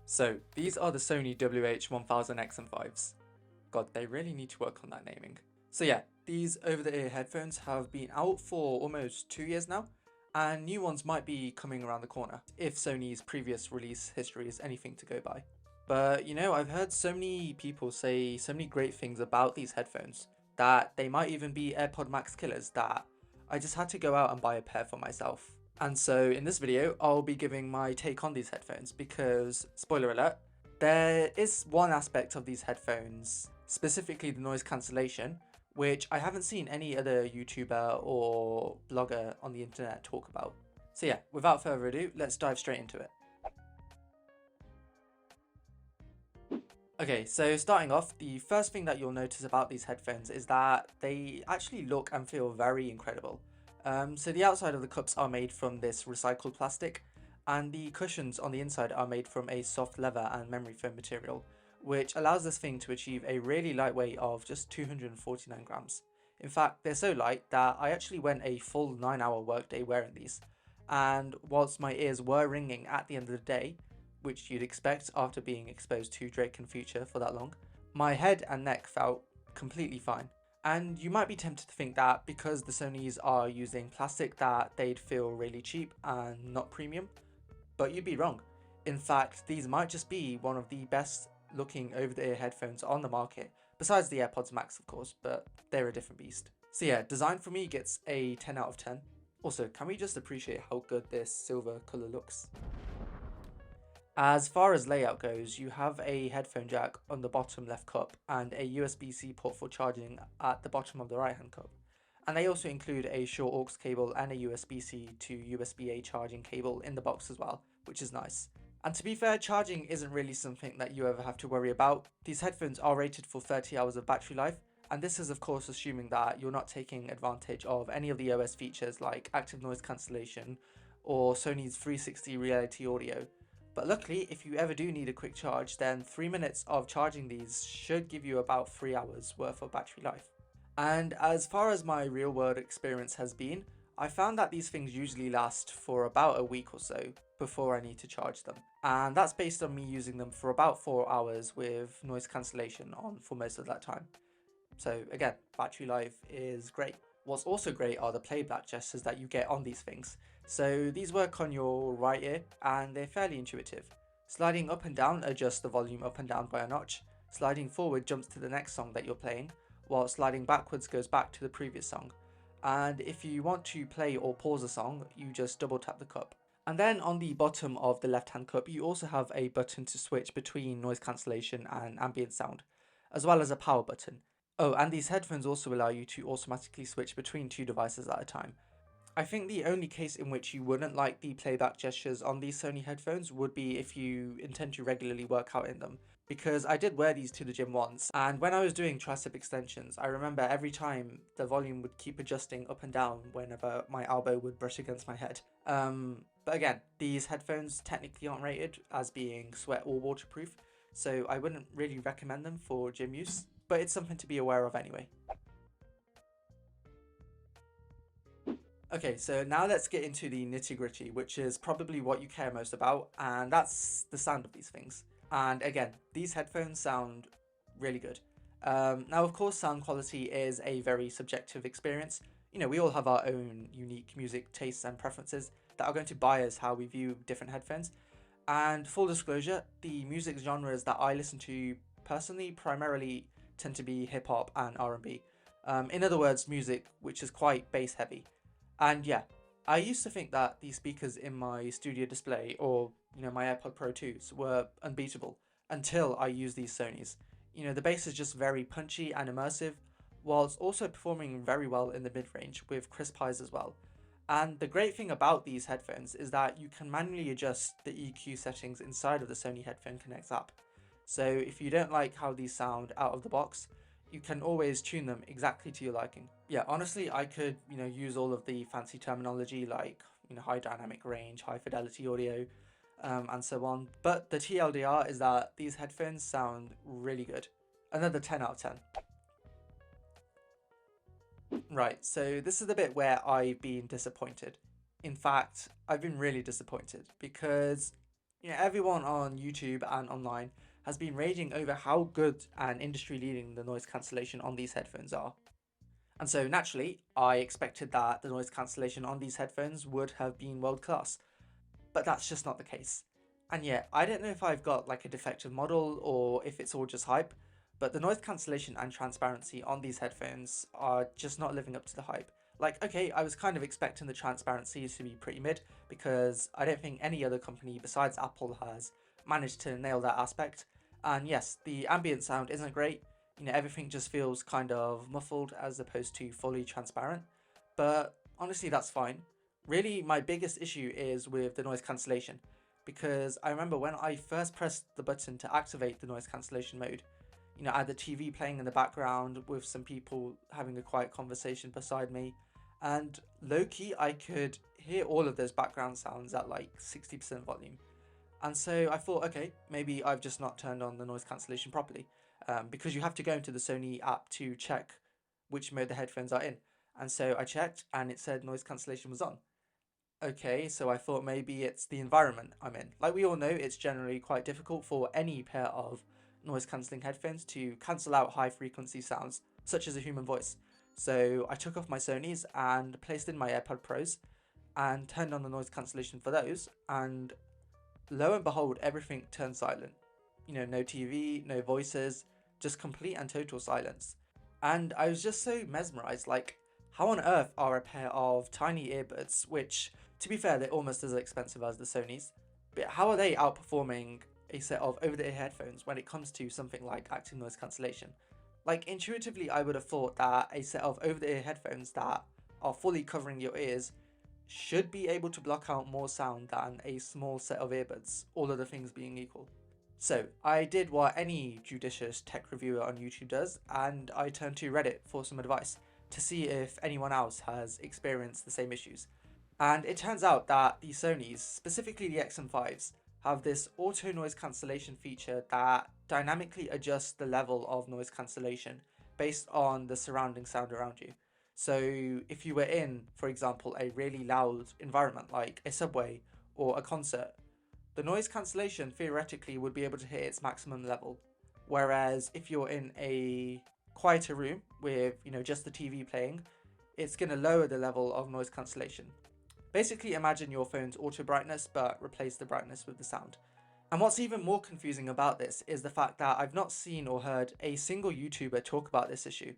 So these are the Sony WH-1000XM5s. God, they really need to work on that naming. So yeah, these over-the-ear headphones have been out for almost 2 years now, and new ones might be coming around the corner, if Sony's previous release history is anything to go by. But you know, I've heard so many people say so many great things about these headphones, that they might even be AirPod Max killers, that I just had to go out and buy a pair for myself. And so in this video, I'll be giving my take on these headphones because, spoiler alert, there is one aspect of these headphones, specifically the noise cancellation, which I haven't seen any other YouTuber or blogger on the internet talk about. So yeah, without further ado, let's dive straight into it. Okay, so starting off, the first thing that you'll notice about these headphones is that they actually look and feel very incredible. So the outside of the cups are made from this recycled plastic, and the cushions on the inside are made from a soft leather and memory foam material, which allows this thing to achieve a really light weight of just 249 grams. In fact, they're so light that I actually went a full 9-hour workday wearing these, and whilst my ears were ringing at the end of the day, which you'd expect after being exposed to Drake and Future for that long, my head and neck felt completely fine. And you might be tempted to think that because the Sonys are using plastic that they'd feel really cheap and not premium, but you'd be wrong. In fact, these might just be one of the best looking over-the-ear headphones on the market, besides the AirPods Max of course, but they're a different beast. So yeah, design for me gets a 10 out of 10. Also, can we just appreciate how good this silver colour looks? As far as layout goes, you have a headphone jack on the bottom left cup and a USB-C port for charging at the bottom of the right hand cup. And they also include a short aux cable and a USB-C to USB-A charging cable in the box as well, which is nice. And to be fair, charging isn't really something that you ever have to worry about. These headphones are rated for 30 hours of battery life, and this is of course assuming that you're not taking advantage of any of the OS features like active noise cancellation or Sony's 360 reality audio. But luckily, if you ever do need a quick charge, then 3 minutes of charging these should give you about 3 hours worth of battery life. And as far as my real world experience has been, I found that these things usually last for about a week or so before I need to charge them. And that's based on me using them for about 4 hours with noise cancellation on for most of that time. So again, battery life is great. What's also great are the playback gestures that you get on these things. So these work on your right ear and they're fairly intuitive. Sliding up and down adjusts the volume up and down by a notch. Sliding forward jumps to the next song that you're playing, while sliding backwards goes back to the previous song. And if you want to play or pause a song, you just double tap the cup. And then on the bottom of the left hand cup, you also have a button to switch between noise cancellation and ambient sound, as well as a power button. Oh, and these headphones also allow you to automatically switch between two devices at a time. I think the only case in which you wouldn't like the playback gestures on these Sony headphones would be if you intend to regularly work out in them. Because I did wear these to the gym once, and when I was doing tricep extensions, I remember every time the volume would keep adjusting up and down whenever my elbow would brush against my head. But again, these headphones technically aren't rated as being sweat or waterproof, so I wouldn't really recommend them for gym use, but it's something to be aware of anyway. Okay, so now let's get into the nitty-gritty, which is probably what you care most about, and that's the sound of these things. And again, these headphones sound really good. Now, of course, sound quality is a very subjective experience. You know, we all have our own unique music tastes and preferences that are going to bias how we view different headphones. And full disclosure, the music genres that I listen to personally primarily tend to be hip hop and R&B. In other words, music which is quite bass heavy. And yeah, I used to think that the speakers in my studio display or, my AirPod Pro 2s were unbeatable until I used these Sonys. The bass is just very punchy and immersive, whilst also performing very well in the mid-range with crisp highs as well. And the great thing about these headphones is that you can manually adjust the EQ settings inside of the Sony Headphone Connect app. So if you don't like how these sound out of the box, you can always tune them exactly to your liking. Yeah, honestly, I could, use all of the fancy terminology like, high dynamic range, high fidelity audio, and so on. But the TLDR is that these headphones sound really good. Another 10 out of 10. Right, so this is the bit where I've been disappointed. In fact, I've been really disappointed because Everyone on YouTube and online has been raging over how good and industry leading the noise cancellation on these headphones are. And so naturally, I expected that the noise cancellation on these headphones would have been world class, but that's just not the case. And yeah, I don't know if I've got like a defective model or if it's all just hype, but the noise cancellation and transparency on these headphones are just not living up to the hype. Like, okay, I was kind of expecting the transparency to be pretty mid because I don't think any other company besides Apple has managed to nail that aspect. And yes, the ambient sound isn't great. Everything just feels kind of muffled as opposed to fully transparent. But honestly, that's fine. Really, my biggest issue is with the noise cancellation because I remember when I first pressed the button to activate the noise cancellation mode, I had the TV playing in the background with some people having a quiet conversation beside me, and low key, I could hear all of those background sounds at like 60% volume. And so I thought, okay, maybe I've just not turned on the noise cancellation properly, because you have to go into the Sony app to check which mode the headphones are in. And so I checked and it said noise cancellation was on. Okay, so I thought maybe it's the environment I'm in. Like we all know, it's generally quite difficult for any pair of noise cancelling headphones to cancel out high frequency sounds, such as a human voice. So I took off my Sony's and placed in my AirPod Pros and turned on the noise cancellation for those, and lo and behold, everything turned silent. No TV, no voices, just complete and total silence. And I was just so mesmerized, like, how on earth are a pair of tiny earbuds, which, to be fair, they're almost as expensive as the Sony's, but how are they outperforming a set of over-the-ear headphones when it comes to something like active noise cancellation? Like, intuitively, I would have thought that a set of over-the-ear headphones that are fully covering your ears should be able to block out more sound than a small set of earbuds, all other things being equal. So, I did what any judicious tech reviewer on YouTube does, and I turned to Reddit for some advice to see if anyone else has experienced the same issues. And it turns out that the Sonys, specifically the XM5s, have this auto noise cancellation feature that dynamically adjusts the level of noise cancellation based on the surrounding sound around you. So if you were in, for example, a really loud environment like a subway or a concert, the noise cancellation theoretically would be able to hit its maximum level. Whereas if you're in a quieter room with, just the TV playing, it's going to lower the level of noise cancellation. Basically, imagine your phone's auto brightness, but replace the brightness with the sound. And what's even more confusing about this is the fact that I've not seen or heard a single YouTuber talk about this issue.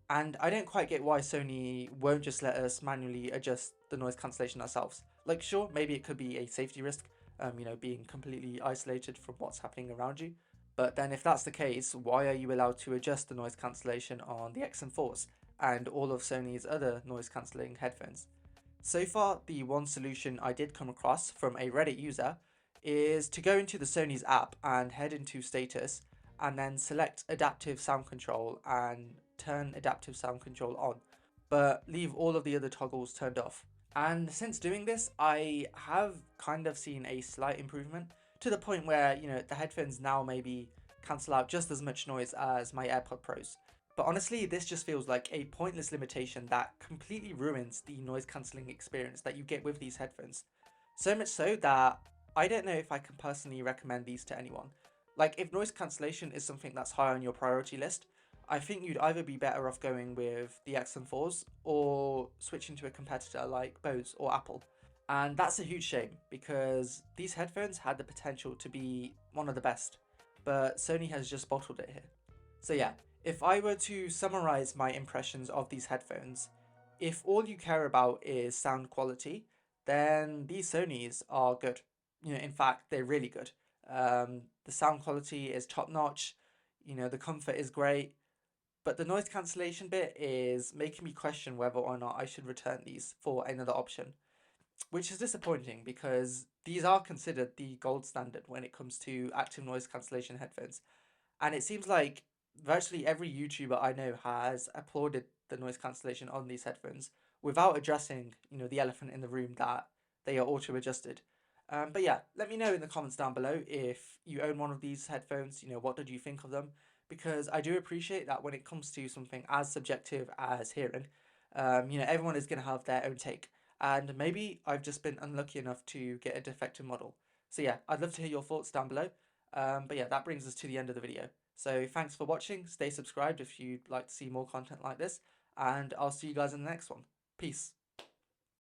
And I don't quite get why Sony won't just let us manually adjust the noise cancellation ourselves. Like, sure, maybe it could be a safety risk, being completely isolated from what's happening around you. But then if that's the case, why are you allowed to adjust the noise cancellation on the XM4s and all of Sony's other noise cancelling headphones? So far, the one solution I did come across from a Reddit user is to go into the Sony's app and head into status and then select adaptive sound control and turn adaptive sound control on, but leave all of the other toggles turned off. And since doing this, I have kind of seen a slight improvement to the point where, the headphones now maybe cancel out just as much noise as my AirPod Pros. But honestly, this just feels like a pointless limitation that completely ruins the noise cancelling experience that you get with these headphones. So much so that I don't know if I can personally recommend these to anyone. Like, if noise cancellation is something that's high on your priority list, I think you'd either be better off going with the XM4s or switching to a competitor like Bose or Apple. And that's a huge shame because these headphones had the potential to be one of the best, but Sony has just bottled it here. So yeah, if I were to summarize my impressions of these headphones, if all you care about is sound quality, then these Sonys are good. In fact, they're really good. The sound quality is top notch. The comfort is great. But the noise cancellation bit is making me question whether or not I should return these for another option, which is disappointing because these are considered the gold standard when it comes to active noise cancellation headphones. And it seems like virtually every YouTuber I know has applauded the noise cancellation on these headphones without addressing, the elephant in the room that they are auto adjusted. But yeah, let me know in the comments down below if you own one of these headphones. What did you think of them? Because I do appreciate that when it comes to something as subjective as hearing, everyone is going to have their own take. And maybe I've just been unlucky enough to get a defective model. So yeah, I'd love to hear your thoughts down below. But yeah, that brings us to the end of the video. So thanks for watching. Stay subscribed if you'd like to see more content like this, and I'll see you guys in the next one. Peace.